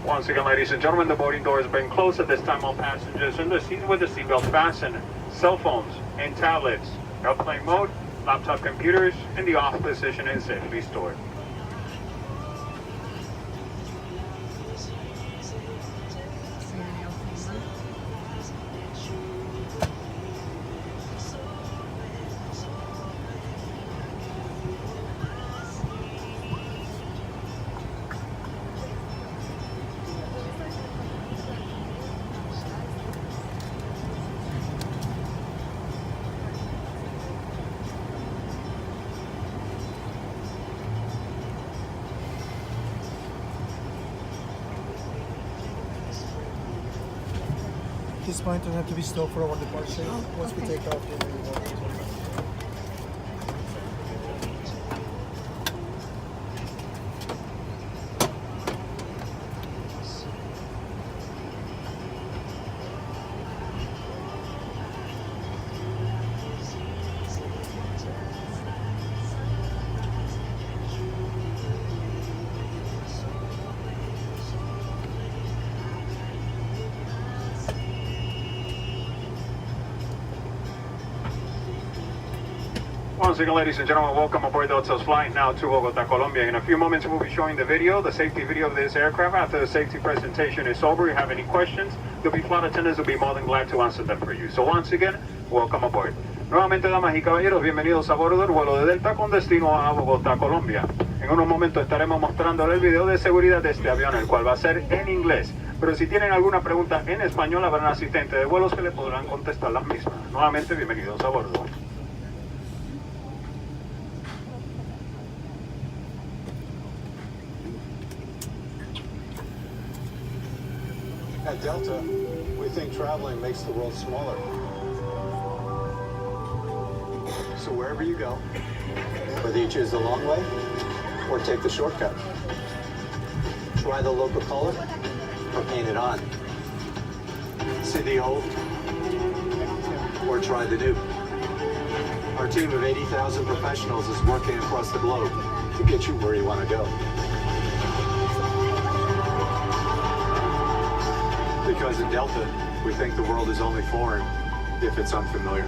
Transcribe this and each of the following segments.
Once again, ladies and gentlemen, the boarding door has been closed. At this time, all passengers in the seats with the seatbelt fastened. Cell phones and tablets, airplane mode, laptop computers in the off position and safely stored. This point doesn't have to be still for our departure. Once we take off, then we walk. Once again, ladies and gentlemen, welcome aboard Delta's flight now to Bogota, Colombia. In a few moments, we'll be showing the video, the safety video of this aircraft. After the safety presentation is over, if you have any questions, the flight attendants will be more than glad to answer them for you. So once again, welcome aboard. Nuevamente, damas y caballeros, bienvenidos a bordo del vuelo de Delta con destino a Bogotá, Colombia. En unos momentos estaremos mostrando el video de seguridad de este avión, el cual va a ser en inglés. Pero si tienen alguna pregunta en español, habrá un asistente de vuelos que le podrán contestar las mismas. Nuevamente, bienvenidos a bordo. At Delta, we think traveling makes the world smaller. So wherever you go, whether you choose the long way or take the shortcut, try the local color or paint it on. See the old or try the new. Our team of 80,000 professionals is working across the globe to get you where you want to go. Because in Delta, we think the world is only foreign if it's unfamiliar.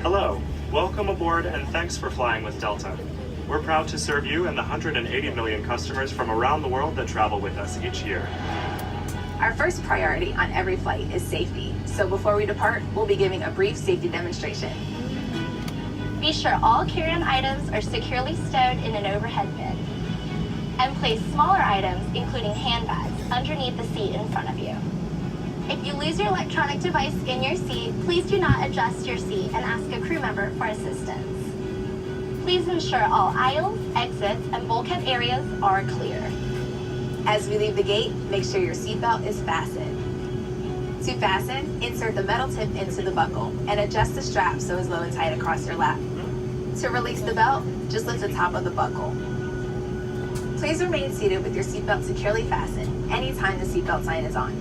Hello, welcome aboard and thanks for flying with Delta. We're proud to serve you and the 180 million customers from around the world that travel with us each year. Our first priority on every flight is safety, so before we depart, we'll be giving a brief safety demonstration. Be sure all carry-on items are securely stowed in an overhead bin. And place smaller items, including handbags, underneath the seat in front of you. If you lose your electronic device in your seat, please do not adjust your seat and ask a crew member for assistance. Please ensure all aisles, exits, and bulkhead areas are clear. As we leave the gate, make sure your seatbelt is fastened. To fasten, insert the metal tip into the buckle and adjust the strap so it's low and tight across your lap. To release the belt, just lift the top of the buckle. Please remain seated with your seatbelt securely fastened anytime the seatbelt sign is on.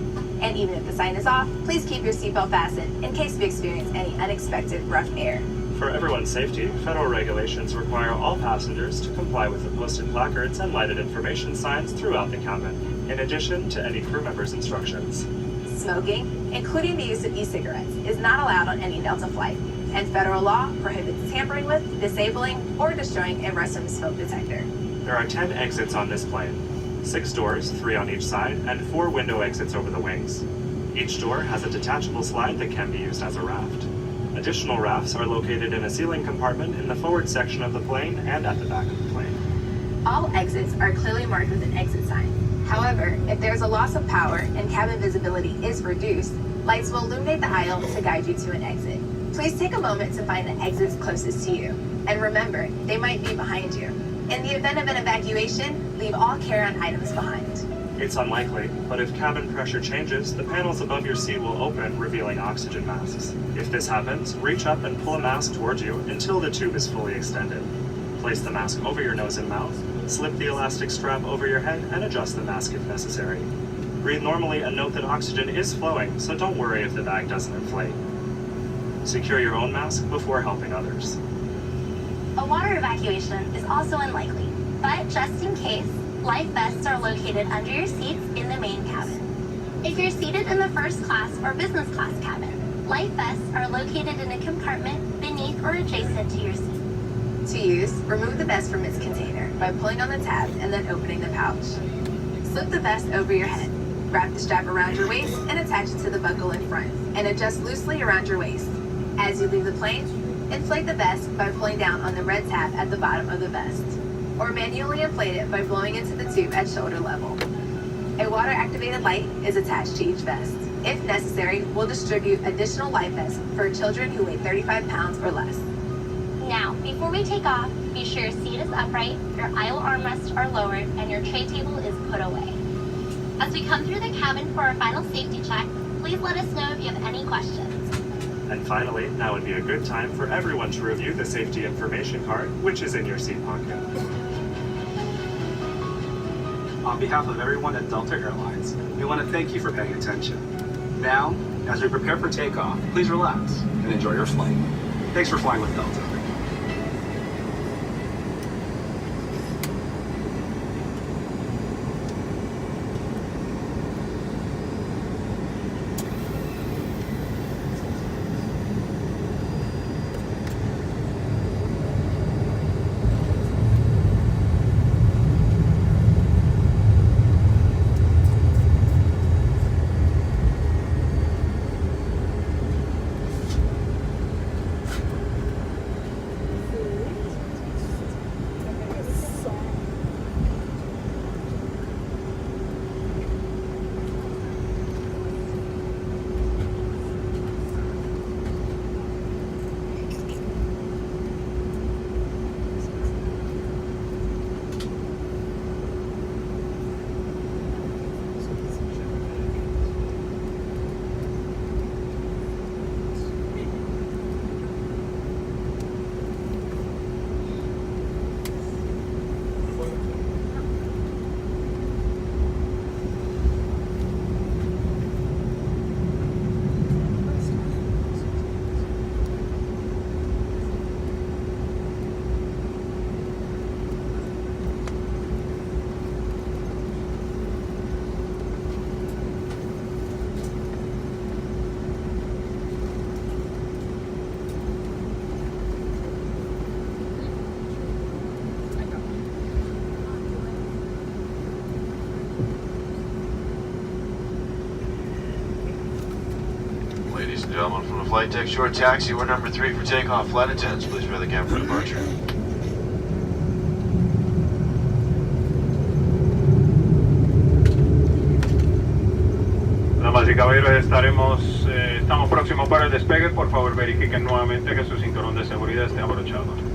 And even if the sign is off, please keep your seatbelt fastened in case we experience any unexpected rough air. For everyone's safety, federal regulations require all passengers to comply with the posted placards and lighted information signs throughout the cabin, in addition to any crew member's instructions. Smoking, including the use of e-cigarettes, is not allowed on any Delta flight, and federal law prohibits tampering with, disabling, or destroying a restroom smoke detector. There are 10 exits on this plane, 6 doors, 3 on each side, and 4 window exits over the wings. Each door has a detachable slide that can be used as a raft. Additional rafts are located in a ceiling compartment in the forward section of the plane and at the back of the plane. All exits are clearly marked with an exit sign. However, if there's a loss of power and cabin visibility is reduced, lights will illuminate the aisle to guide you to an exit. Please take a moment to find the exits closest to you. And remember, they might be behind you. In the event of an evacuation, leave all carry-on items behind. It's unlikely, but if cabin pressure changes, the panels above your seat will open, revealing oxygen masks. If this happens, reach up and pull a mask towards you until the tube is fully extended. Place the mask over your nose and mouth, slip the elastic strap over your head, and adjust the mask if necessary. Breathe normally and note that oxygen is flowing, so don't worry if the bag doesn't inflate. Secure your own mask before helping others. A water evacuation is also unlikely, but just in case, life vests are located under your seats in the main cabin. If you're seated in the first class or business class cabin, life vests are located in a compartment beneath or adjacent to your seat. To use, remove the vest from its container by pulling on the tab and then opening the pouch. Slip the vest over your head. Wrap the strap around your waist and attach it to the buckle in front, and adjust loosely around your waist. As you leave the plane, inflate the vest by pulling down on the red tab at the bottom of the vest, or manually inflate it by blowing into the tube at shoulder level. A water-activated light is attached to each vest. If necessary, we'll distribute additional life vests for children who weigh 35 pounds or less. Now, before we take off, be sure your seat is upright, your aisle armrests are lowered, and your tray table is put away. As we come through the cabin for our final safety check, please let us know if you have any questions. And finally, now would be a good time for everyone to review the safety information card, which is in your seat pocket. On behalf of everyone at Delta Airlines, we want to thank you for paying attention. Now, as we prepare for takeoff, please relax and enjoy your flight. Thanks for flying with Delta. Ladies and gentlemen, from the flight deck short taxi, we're number 3 for takeoff. Flight attendants, please prepare the cabin for departure. Damas y caballeros, estamos próximos para el despegue. Por favor, verifiquen nuevamente que su cinturón de seguridad esté abrochado.